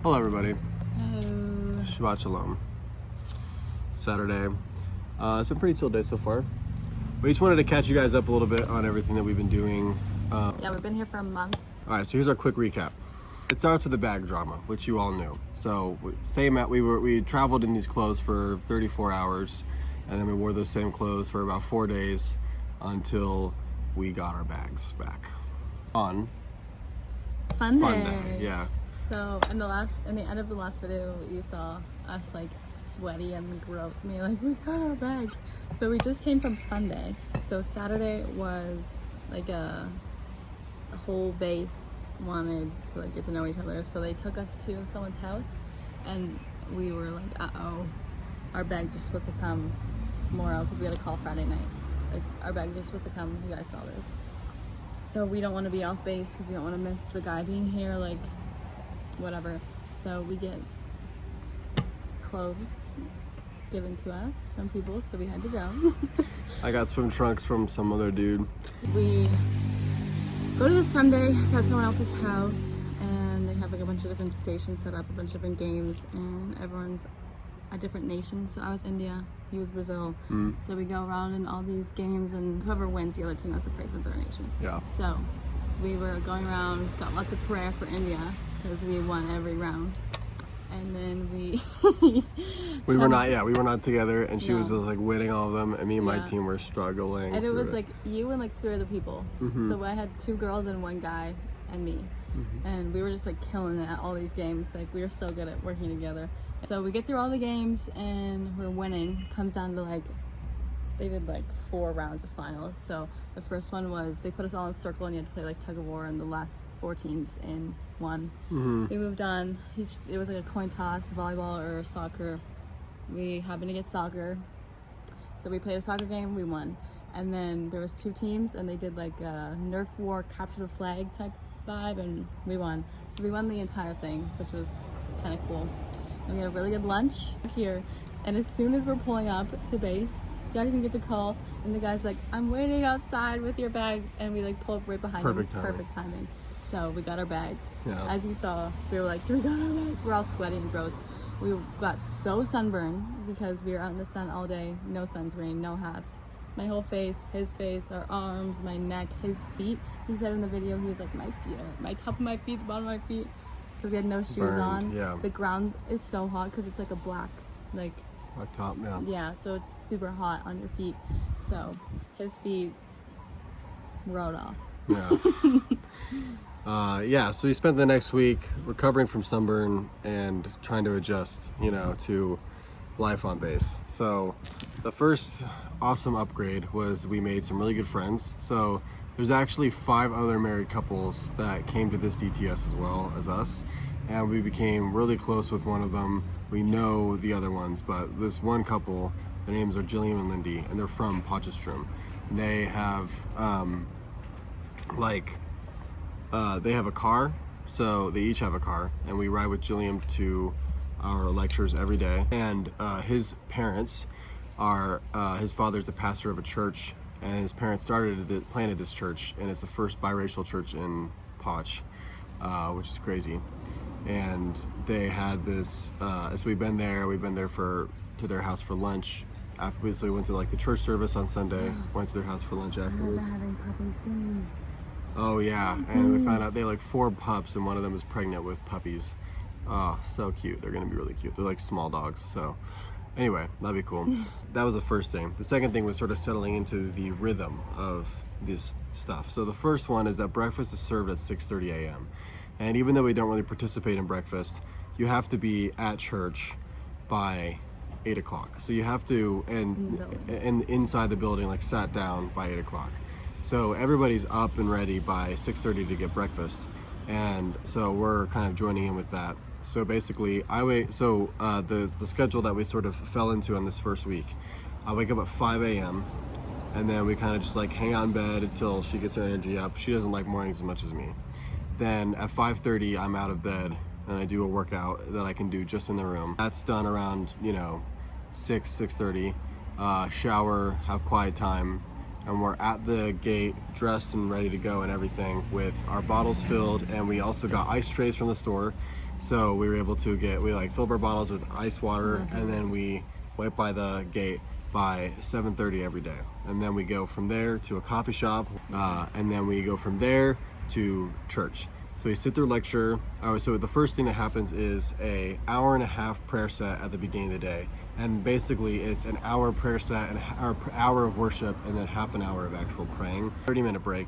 Hello everybody. Hello. Shabbat Shalom. Saturday. It's been a pretty chill day so far. We just wanted to catch you guys up a little bit on everything that we've been doing. Yeah, we've been here for a month. Alright, so here's our quick recap. It starts with the bag drama, which you all knew. So we traveled in these clothes for 34 hours, and then we wore those same clothes for about 4 days until we got our bags back. On Fun fun day. day, yeah. So in the end of the last video, you saw us like sweaty and gross. Me like, we got our bags. So we just came from fun day. So Saturday was like a whole base wanted to like get to know each other. So they took us to someone's house, and we were like, uh-oh, our bags are supposed to come tomorrow because we had a call Friday night. Like, our bags are supposed to come. You guys saw this. So we don't want to be off base because we don't want to miss the guy being here, like, whatever. So we get clothes given to us from people, so we had to go. I got swim trunks from some other dude. We go to this fun day at someone else's house, and they have like a bunch of different stations set up, a bunch of different games, and everyone's a different nation. So I was India, he was Brazil. So we go around in all these games, and whoever wins, the other team has to pray for their nation. Yeah. So we were going around, got lots of prayer for India because we won every round. And then we were not together, and she was No. just like winning all of them, and me and my Yeah. team were struggling. and it was like you and like 3 other people. Mm-hmm. So I had 2 girls and 1 guy and me. And we were just like killing it at all these games. Like, we were so good at working together. So we get through all the games and we're winning. Comes down to like, they did like 4 rounds of finals. So the first one was they put us all in a circle and you had to play like tug of war, and the last 4 teams in won. We moved on. It was like a coin toss, volleyball or soccer. We happened to get soccer. So we played a soccer game, we won. And then there was 2 teams, and they did like a Nerf war, capture the flag type vibe, and we won. So we won the entire thing, which was kind of cool. And we had a really good lunch here. And as soon as we're pulling up to base, Jackson gets a call, and the guy's like, I'm waiting outside with your bags. And we like pull up right behind Perfect him. timing. Perfect timing. So we got our bags. Yeah. As you saw, we were like, we got our bags. We're all sweaty and gross. We got so sunburned because we were out in the sun all day. No sunscreen, no hats. My whole face, his face, our arms, my neck, his feet. He said in the video, he was like, my feet are, my top of my feet, the bottom of my feet. Because we had no shoes Burned, on. yeah. The ground is so hot because it's like a black, like, top, yeah. yeah, so it's super hot on your feet. So his feet rode off. Yeah. So we spent the next week recovering from sunburn and trying to adjust, to life on base. So the first awesome upgrade was we made some really good friends. So there's actually 5 other married couples that came to this DTS as well as us, and we became really close with one of them. We know the other ones, but this one couple, their names are Jillian and Lindy, and they're from Potchefstroom. They have they have a car, so they each have a car, and we ride with Jillian to our lectures every day. And his parents are, his father's a pastor of a church, and his parents planted this church, and it's the first biracial church in Potch, which is crazy. And they had this, so we've been there to their house for lunch. So we went to like the church service on Sunday, went to their house for lunch afterwards. They're having puppies soon. Oh yeah, and we found out they had like 4 pups, and one of them is pregnant with puppies. Oh, so cute. They're gonna be really cute. They're like small dogs. So anyway, that'd be cool. That was the first thing. The second thing was sort of settling into the rhythm of this stuff. So the first one is that breakfast is served at 6:30 a.m. And even though we don't really participate in breakfast, you have to be at church by 8 o'clock. So you have to, and inside the building, like sat down by 8 o'clock. So everybody's up and ready by 6:30 to get breakfast. And so we're kind of joining in with that. So basically, the schedule that we sort of fell into on this first week, I wake up at 5 a.m. and then we kind of just like hang out in bed until she gets her energy up. She doesn't like mornings as much as me. Then at 5:30, I'm out of bed and I do a workout that I can do just in the room. That's done around, 6:30. Shower, have quiet time, and we're at the gate dressed and ready to go and everything with our bottles filled. And we also got ice trays from the store So we were able to we like filled our bottles with ice water, and then we went by the gate by 7:30 every day, and then we go from there to a coffee shop, and then we go from there to church. So we sit through lecture. So the first thing that happens is a hour and a half prayer set at the beginning of the day, and basically it's an hour prayer set and an hour of worship, and then half an hour of actual praying. 30-minute break.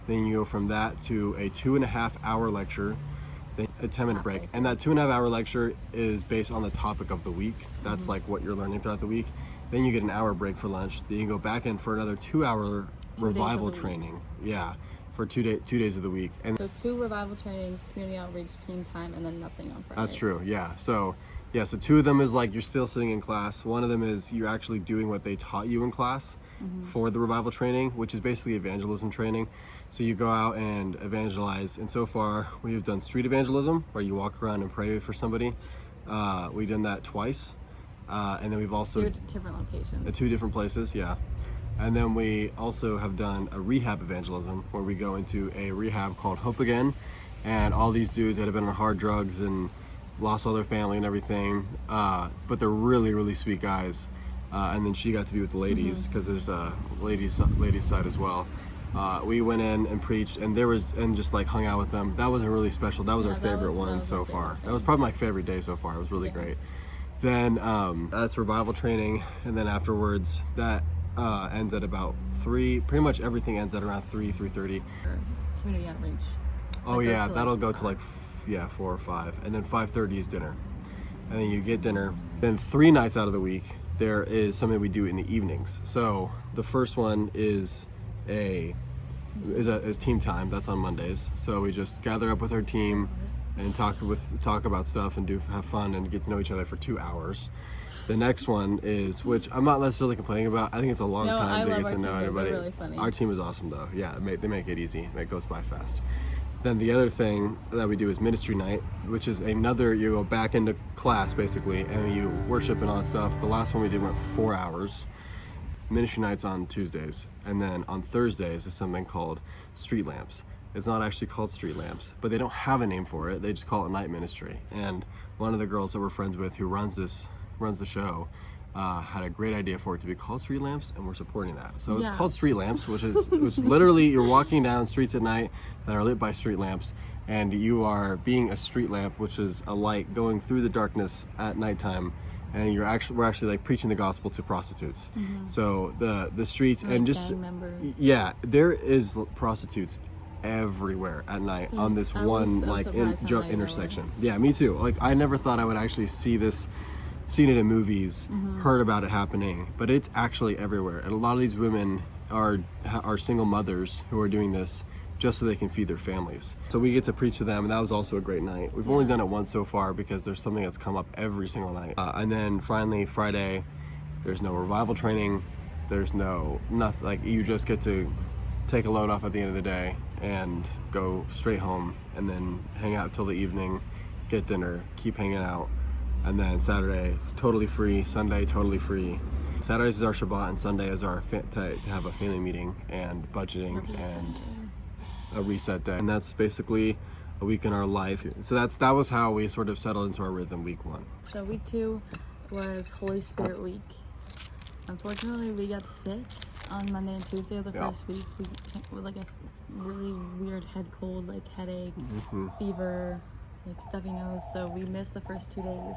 Then you go from that to a 2.5 hour lecture, then a 10-minute break. And that 2.5 hour lecture is based on the topic of the week. That's like what you're learning throughout the week. Then you get an hour break for lunch. Then you go back in for another 2-hour revival training. Yeah, for 2 days of the week. And so 2 revival trainings, community outreach, team time, and then nothing on Fridays. that's true, yeah. So 2 of them is like you're still sitting in class. One of them is you're actually doing what they taught you in class for the revival training, which is basically evangelism training. So you go out and evangelize. And so far, we have done street evangelism, where you walk around and pray for somebody. We've done that twice. And then we've also... 2 different locations. At 2 different places, yeah. And then we also have done a rehab evangelism, where we go into a rehab called Hope Again. And all these dudes that have been on hard drugs and lost all their family and everything, but they're really, really sweet guys. And then she got to be with the ladies, because there's a ladies side as well. We went in and preached, and just like hung out with them. That was really special. That was our favorite one so far. That was probably my favorite day so far. It was really great. Then that's revival training, and then afterwards that ends at about 3. Pretty much everything ends at around 3:30. Community outreach. Oh yeah, that'll go to like 4 or 5, and then 5:30 is dinner, and then you get dinner. Then 3 nights out of the week there is something we do in the evenings. So the first one is team time. That's on Mondays. So we just gather up with our team and talk about stuff and have fun and get to know each other for 2 hours. The next one is, which I'm not necessarily complaining about. I think it's a long time to get to know everybody. Really funny. Our team is awesome though. Yeah, they make it easy. It goes by fast. Then the other thing that we do is ministry night, which is you go back into class basically, and you worship and all that stuff. The last one we did went 4 hours. Ministry night's on Tuesdays, and then on Thursdays is something called Street Lamps. It's not actually called Street Lamps, but they don't have a name for it. They just call it night ministry. And one of the girls that we're friends with, who runs the show, had a great idea for it to be called Street Lamps, and we're supporting that. So it's called Street Lamps, which literally you're walking down streets at night that are lit by street lamps, and you are being a street lamp, which is a light going through the darkness at nighttime, and we're actually like preaching the gospel to prostitutes. So the streets and just there is prostitutes everywhere at night on this one intersection. Yeah, me too. Like I never thought I would actually seen it in movies, heard about it happening, but it's actually everywhere. And a lot of these women are single mothers who are doing this just so they can feed their families. So we get to preach to them, and that was also a great night. We've only done it once so far because there's something that's come up every single night. And then finally Friday, there's no revival training. There's nothing. Like you just get to take a load off at the end of the day and go straight home, and then hang out till the evening, get dinner, keep hanging out. And then Saturday, totally free. Sunday, totally free. Saturdays is our Shabbat, and Sunday is our to have a family meeting and budgeting and a reset day. And that's basically a week in our life. So that was how we sort of settled into our rhythm week 1. So week 2 was Holy Spirit week. Unfortunately, we got sick on Monday and Tuesday of the first week. We came with like a really weird head cold, like headache, fever, like stuffy nose. So we missed the first 2 days.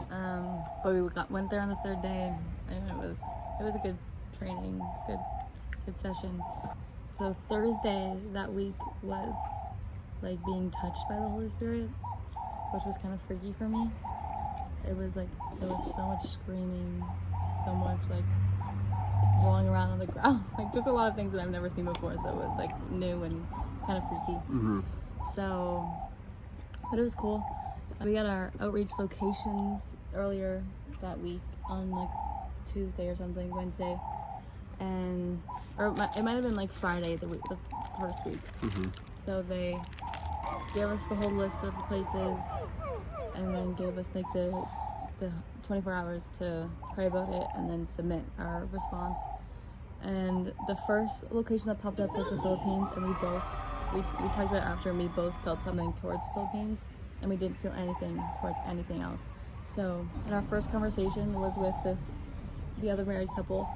But we went there on the 3rd day, and it was a good training, good session. So Thursday that week was like being touched by the Holy Spirit, which was kind of freaky for me. It was like there was so much screaming, so much like rolling around on the ground, like just a lot of things that I've never seen before. So it was like new and kind of freaky. So, but it was cool. We got our outreach locations earlier that week on like Tuesday or something, Wednesday, or it might have been like Friday the first week. So they gave us the whole list of places, and then gave us like the 24 hours to pray about it and then submit our response. And the first location that popped up was the Philippines, and we talked about it after, and we both felt something towards the Philippines. and we didn't feel anything towards anything else. So, and our first conversation was with the other married couple,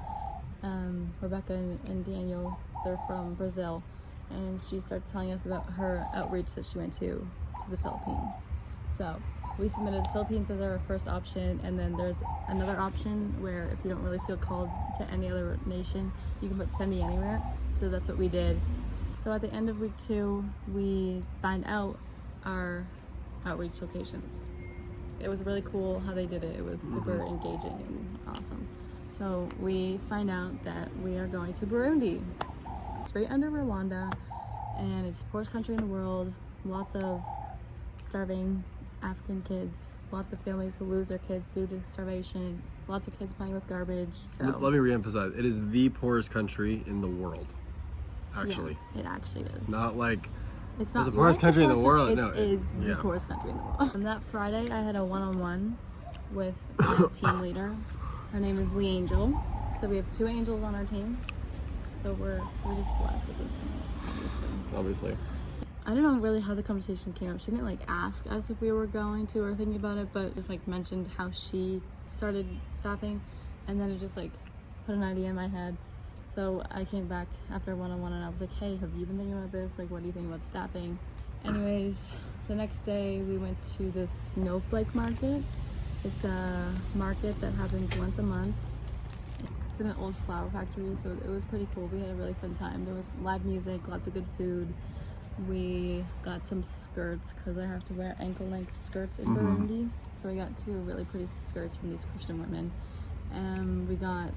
Rebecca and Daniel. They're from Brazil, and she started telling us about her outreach that she went to the Philippines. So we submitted the Philippines as our first option, and then there's another option where if you don't really feel called to any other nation, you can put send me anywhere. So that's what we did. So at the end of week 2, we find out our outreach locations. It was really cool how they did it. It was super engaging and awesome. So we find out that we are going to Burundi. It's right under Rwanda, and it's the poorest country in the world. Lots of starving African kids, lots of families who lose their kids due to starvation, lots of kids playing with garbage. So Let me reemphasize, it is the poorest country in the world, actually. Yeah, it actually is. Not like it's not the poorest country in the world. No, it is the poorest country in the world. On that Friday, I had a one-on-one with my team leader. Her name is Lee Angel. So we have 2 angels on our team. So we're just blessed at this point, Obviously. I don't know really how the conversation came up. She didn't like ask us if we were going to or thinking about it, but just like mentioned how she started staffing, and then it just like put an idea in my head. So I came back after one-on-one and I was like, hey, have you been thinking about this? Like, what do you think about staffing? Anyways, the next day we went to the Snowflake Market. It's a market that happens once a month. It's in an old flower factory, so it was pretty cool. We had a really fun time. There was live music, lots of good food. We got some skirts because I have to wear ankle-length skirts in Burundi. So I got 2 really pretty skirts from these Christian women. We got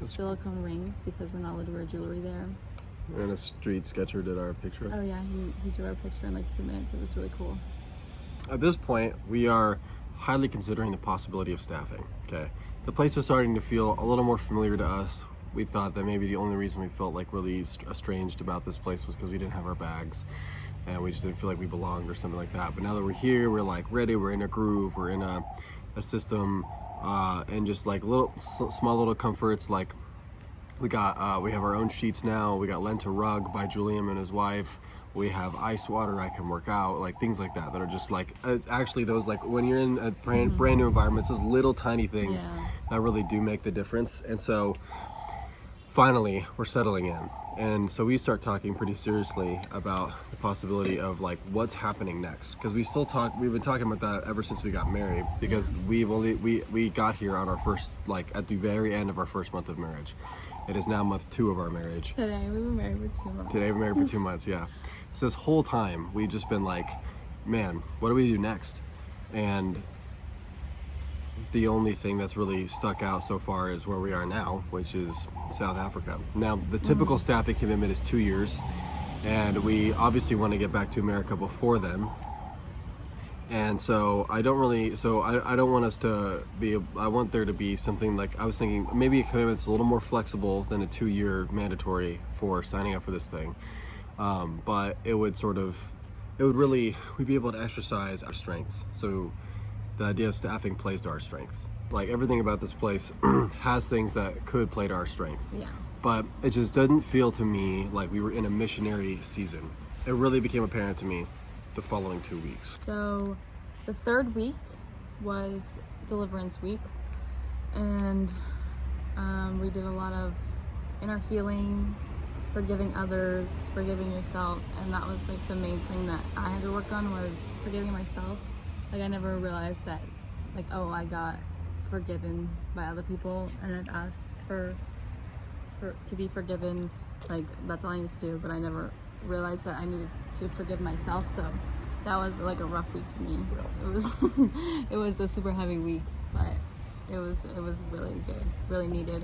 silicone rings because we're not allowed to wear jewelry there. And a street sketcher did our picture. Oh yeah, he drew our picture in like 2 minutes. It was really cool. At this point, we are highly considering the possibility of staffing. Okay, the place was starting to feel a little more familiar to us. We thought that maybe the only reason we felt like really estranged about this place was because we didn't have our bags and we just didn't feel like we belonged or something like that. But now that we're here, we're like ready, we're in a groove, we're in a system, and just like small little comforts. Like we have our own sheets now. We got lent a rug by Julian and his wife. We have ice water. I can work out, like things like that are just like, it's actually those, like when you're in a brand new environment, those little tiny things that really do make the difference. And so finally we're settling in, and so we start talking pretty seriously about the possibility of like what's happening next, because we've been talking about that ever since we got married, because we got here on our first, like at the very end of our first month of marriage. It is now month 2 of our marriage. Today we were married for 2 months. Today we're married for 2 months. Yeah, so this whole time we've just been like, man, what do we do next? And the only thing that's really stuck out so far is where we are now, which is South Africa. Now, the typical staffing commitment is 2 years, and we obviously want to get back to America before then. And so I don't want us to be, I want there to be something like, I was thinking maybe a commitment that's a little more flexible than a 2-year mandatory for signing up for this thing. But we'd be able to exercise our strengths. So the idea of staffing plays to our strengths. Like everything about this place has things that could play to our strengths. Yeah. But it just doesn't feel to me like we were in a missionary season. It really became apparent to me the following 2 weeks. So the 3rd week was Deliverance Week, and we did a lot of inner healing, forgiving others, forgiving yourself, and that was like the main thing that I had to work on, was forgiving myself. Like I never realized that, like, oh, I got forgiven by other people and I've asked to be forgiven, like that's all I need to do, but I never realized that I needed to forgive myself. So that was like a rough week for me. It was a super heavy week, but it was really good, really needed.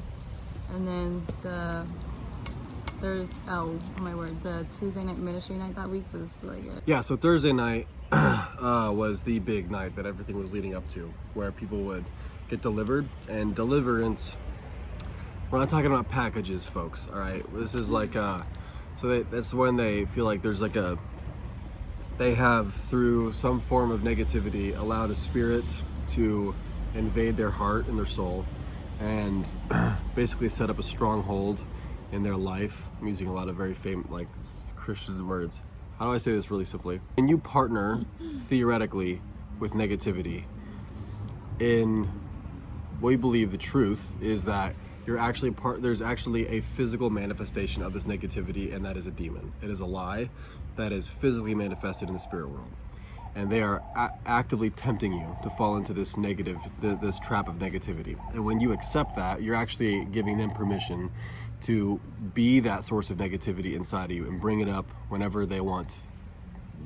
And then the Tuesday night ministry night that week was really good. Yeah, so Thursday night was the big night that everything was leading up to, where people would get delivered. And deliverance, we're not talking about packages, folks, all right? This is like that's when they feel like there's like they have, through some form of negativity, allowed a spirit to invade their heart and their soul and basically set up a stronghold in their life. I'm using a lot of very famous, like, Christian words. how do I say this really simply? When you partner theoretically with negativity, in what we believe the truth is that there's actually a physical manifestation of this negativity, and that is a demon. It is a lie that is physically manifested in the spirit world. And they are actively tempting you to fall into this this trap of negativity. And when you accept that, you're actually giving them permission to be that source of negativity inside of you and bring it up whenever they want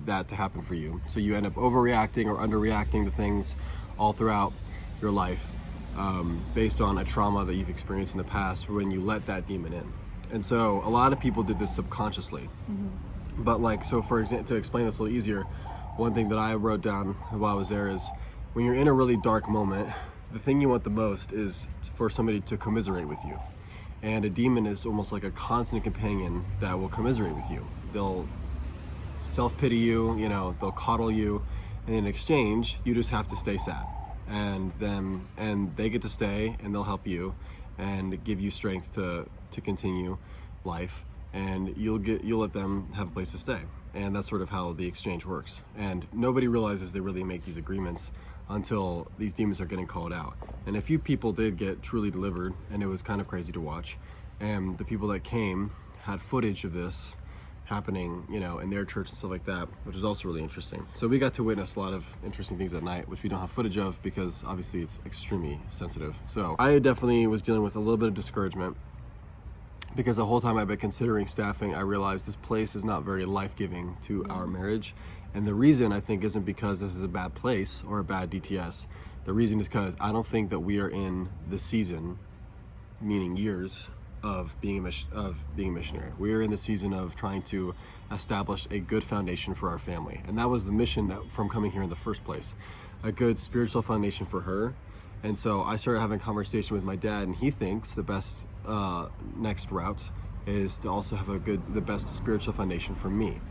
that to happen for you. So you end up overreacting or underreacting to things all throughout your life, based on a trauma that you've experienced in the past when you let that demon in. And so a lot of people did this subconsciously. But like, so for example, to explain this a little easier, one thing that I wrote down while I was there is when you're in a really dark moment, the thing you want the most is for somebody to commiserate with you. And a demon is almost like a constant companion that will commiserate with you. They'll self-pity you, they'll coddle you, and in exchange, you just have to stay sad. And they get to stay, and they'll help you and give you strength to continue life, and you'll let them have a place to stay. And that's sort of how the exchange works. And nobody realizes they really make these agreements until these demons are getting called out. And a few people did get truly delivered, and it was kind of crazy to watch. And the people that came had footage of this happening, in their church and stuff like that, which is also really interesting. So we got to witness a lot of interesting things at night, which we don't have footage of because obviously it's extremely sensitive. So I definitely was dealing with a little bit of discouragement because the whole time I've been considering staffing, I realized this place is not very life-giving to our marriage. And the reason, I think, isn't because this is a bad place or a bad DTS. The reason is because I don't think that we are in the season, meaning years, of being a missionary. We are in the season of trying to establish a good foundation for our family. And that was the mission from coming here in the first place, a good spiritual foundation for her. And so I started having a conversation with my dad, and he thinks the best next route is to also have the best spiritual foundation for me.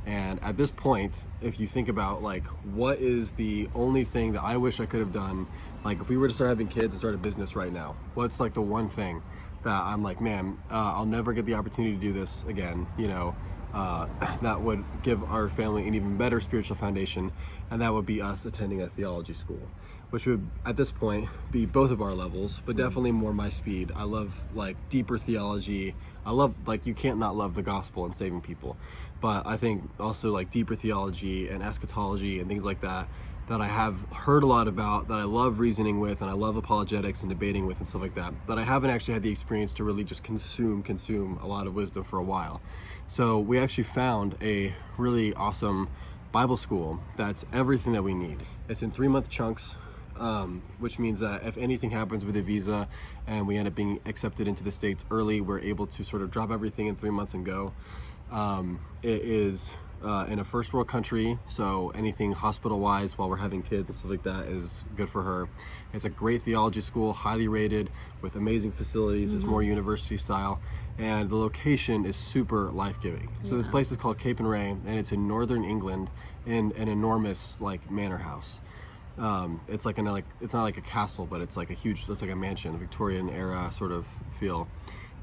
And at this point, if you think about like, what is the only thing that I wish I could have done? Like if we were to start having kids and start a business right now, what's like the one thing that I'm like, man, I'll never get the opportunity to do this again, that would give our family an even better spiritual foundation, and that would be us attending a theology school, which would, at this point, be both of our levels, but definitely more my speed. I love, like, deeper theology. I love, like, you can't not love the gospel and saving people, but I think also, like, deeper theology and eschatology and things like that I have heard a lot about, that I love reasoning with, and I love apologetics and debating with and stuff like that, but I haven't actually had the experience to really just consume a lot of wisdom for a while. So we actually found a really awesome Bible school that's everything that we need. It's in 3-month chunks, which means that if anything happens with a visa and we end up being accepted into the States early, we're able to sort of drop everything in 3 months and go. It is in a first world country, so anything hospital wise while we're having kids and stuff like that is good for her. It's a great theology school, highly rated, with amazing facilities. It's more university style, and the location is super life-giving. So this place is called Cape and Ray, and it's in northern England in an enormous like manor house. It's like it's not like a castle, but it's like it's like a mansion, Victorian era sort of feel.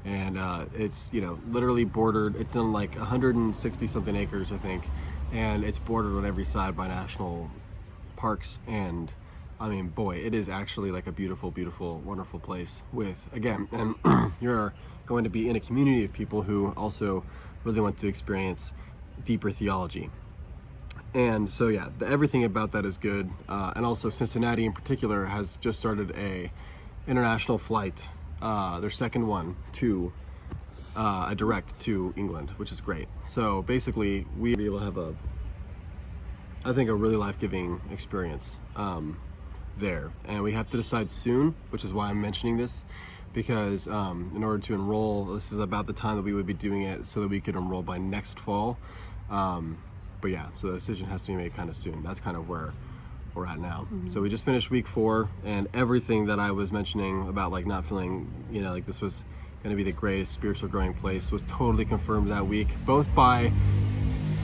And it's literally bordered. It's in like 160 something acres, I think, and it's bordered on every side by national parks. And I mean, boy, it is actually like a beautiful, wonderful place with, again, and you're going to be in a community of people who also really want to experience deeper theology. And so yeah, everything about that is good. And also Cincinnati in particular has just started a international flight, their second one, to a direct to England, which is great. So basically we'll be able to have I think a really life-giving experience there. And we have to decide soon, which is why I'm mentioning this, because in order to enroll, this is about the time that we would be doing it so that we could enroll by next fall. But yeah, so the decision has to be made kind of soon. That's kind of where we're at now. So we just finished week 4, and everything that I was mentioning about like not feeling, like this was going to be the greatest spiritual growing place was totally confirmed that week, both by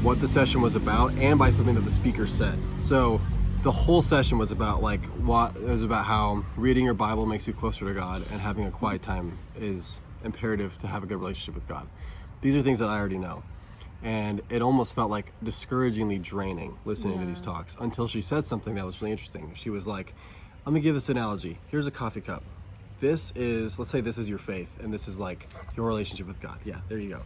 what the session was about and by something that the speaker said. So the whole session was about how reading your Bible makes you closer to God, and having a quiet time is imperative to have a good relationship with God. These are things that I already know. And it almost felt like discouragingly draining listening to these Yeah. talks until she said something that was really interesting. She was like, let me give this analogy. Here's a coffee cup. This is, let's say this is your faith and this is like your relationship with God. Yeah, there you go.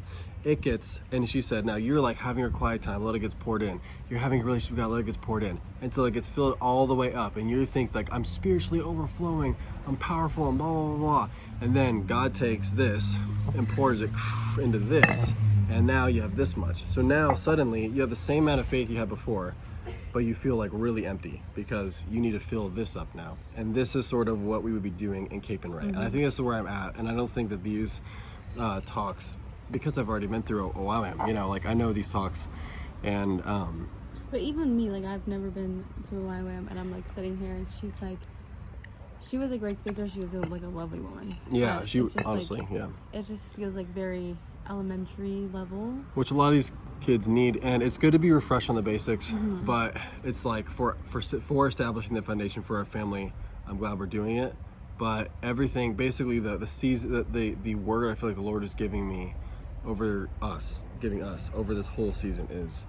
It gets, and she said, now you're like having your quiet time, let it gets poured in. You're having a relationship with God, let it gets poured in until it gets filled all the way up. And you think like, I'm spiritually overflowing, I'm powerful, and blah, blah, blah, blah. And then God takes this and pours it into this. And now you have this much. So now suddenly you have the same amount of faith you had before, but you feel like really empty because you need to fill this up now. And this is sort of what we would be doing in Cape and Ray. And I think this is where I'm at. And I don't think that these talks, because I've already been through Ywam, you know, like I know these talks and But even me, like I've never been to a YWAM, and I'm like sitting here, and she's like, she was a great speaker. She was like a lovely woman. yeah, But she it's just, honestly, like, yeah. it just feels like very elementary level. Which a lot of these kids need, and it's good to be refreshed on the basics, but it's like for establishing the foundation for our family, I'm glad we're doing it. But everything, basically the season, the word I feel like the Lord is giving me over us, giving us over this whole season is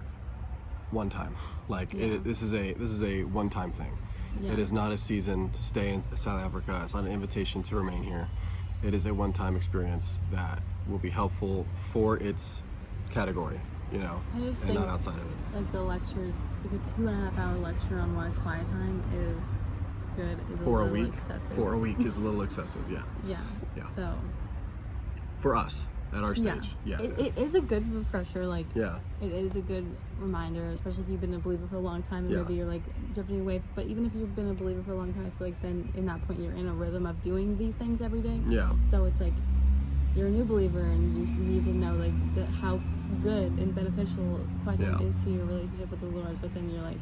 one time. Like this is a one-time thing. Yeah. It is not a season to stay in South Africa. It's not an invitation to remain here. It is a one-time experience that will be helpful for its category, you know, I just and think not outside of it. like the lectures, like a 2.5 hour lecture on why quiet time is good is For a little week, excessive. for a week is a little excessive, yeah. Yeah. Yeah. So For us, at our stage, yeah. It is a good refresher. Like Yeah. it is a good reminder, especially if you've been a believer for a long time and Yeah. maybe you're like drifting away. But even if you've been a believer for a long time, I feel like then in that point you're in a rhythm of doing these things every day. Yeah. So it's like you're a new believer and you need to know like how good and beneficial quiet time Yeah. is to your relationship with the Lord. But then you're like,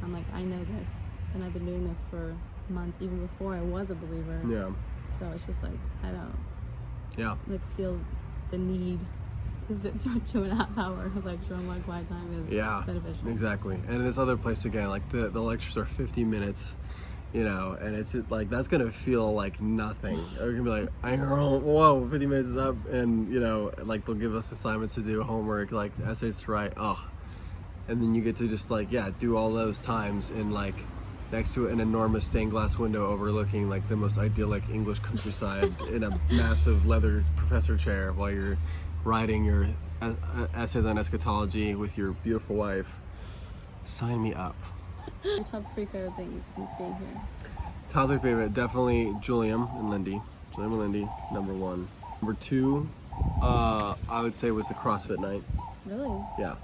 I'm like, I know this and I've been doing this for months even before I was a believer. Yeah. So it's just like I don't Yeah. like feel the need to sit through a 2.5 hour lecture on why quiet time is Yeah. beneficial. Exactly. And in this other place again, like the lectures are 50 minutes, you know, and it's just, like that's gonna feel like nothing. We're gonna be like, whoa, 50 minutes is up, and you know, like they'll give us assignments to do, homework, like essays to write. Oh, and then you get to just like do all those times in like next to an enormous stained glass window overlooking like the most idyllic English countryside in a massive leather professor chair while you're writing your essays on eschatology with your beautiful wife. Sign me up. Your top 3 favorite things since being here. Top 3 favorite, definitely Julian and Lindy. Julian and Lindy, number 1. Number 2, I would say was the CrossFit night. Really? Yeah,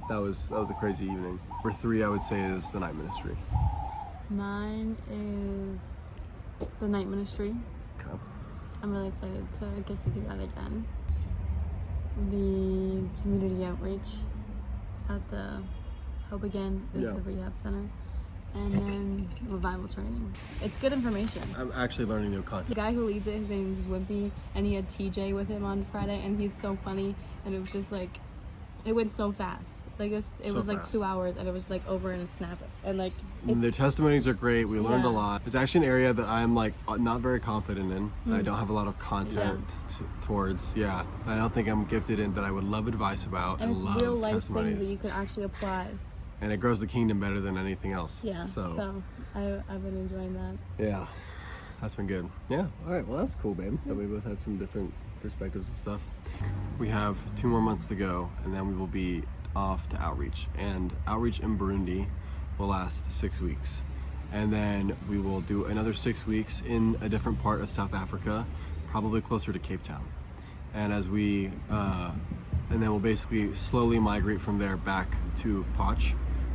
that was a crazy evening. Number 3, I would say is the night ministry. Mine is the night ministry. Okay. I'm really excited to get to do that again. The community outreach at the Hope Again is Yeah. the rehab center. And then revival training. It's good information. I'm actually learning new The content. guy who leads it, his name's Wimpy, and he had TJ with him on Friday, and he's so funny, and it was just like, it went so fast. Like it So was like fast. 2 hours, and it was like over in a snap, and like Their testimonies are great. We learned a Yeah. lot. It's actually an area that I'm like not very confident in. I don't have a lot of content towards. Yeah, I don't think I'm gifted in, but I would love advice about and it's love real life testimonies. things that you could actually apply. And it grows the kingdom better than anything else. Yeah. So I've been enjoying that. Yeah, that's been good. Yeah. All right. Well, that's cool, babe. That we both had some different perspectives and stuff. We have 2 more months to go, and then we will be off to outreach. And outreach in Burundi will last 6 weeks, and then we will do another 6 weeks in a different part of South Africa, probably closer to Cape Town. And as we, and then we'll basically slowly migrate from there back to Potch,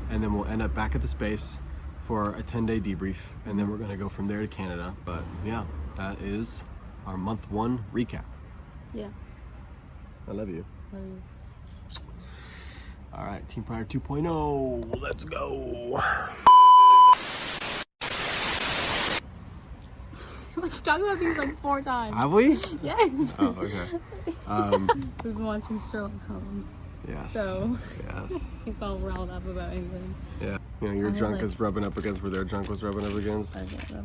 and then we'll end up back at the space for a 10-day debrief, and then we're going to go from there to Canada. But yeah, that is our month 1 recap. Yeah. I love you. Love you. All right, Team Pryor 2.0, let's go. We've talked about these like 4 times. Have we? Yes. Oh, okay. We've been watching Sherlock Holmes. Yes. So Yes. he's all riled up about England. Yeah. You know, your I have, junk like- is rubbing up against where their junk was rubbing up against. Okay,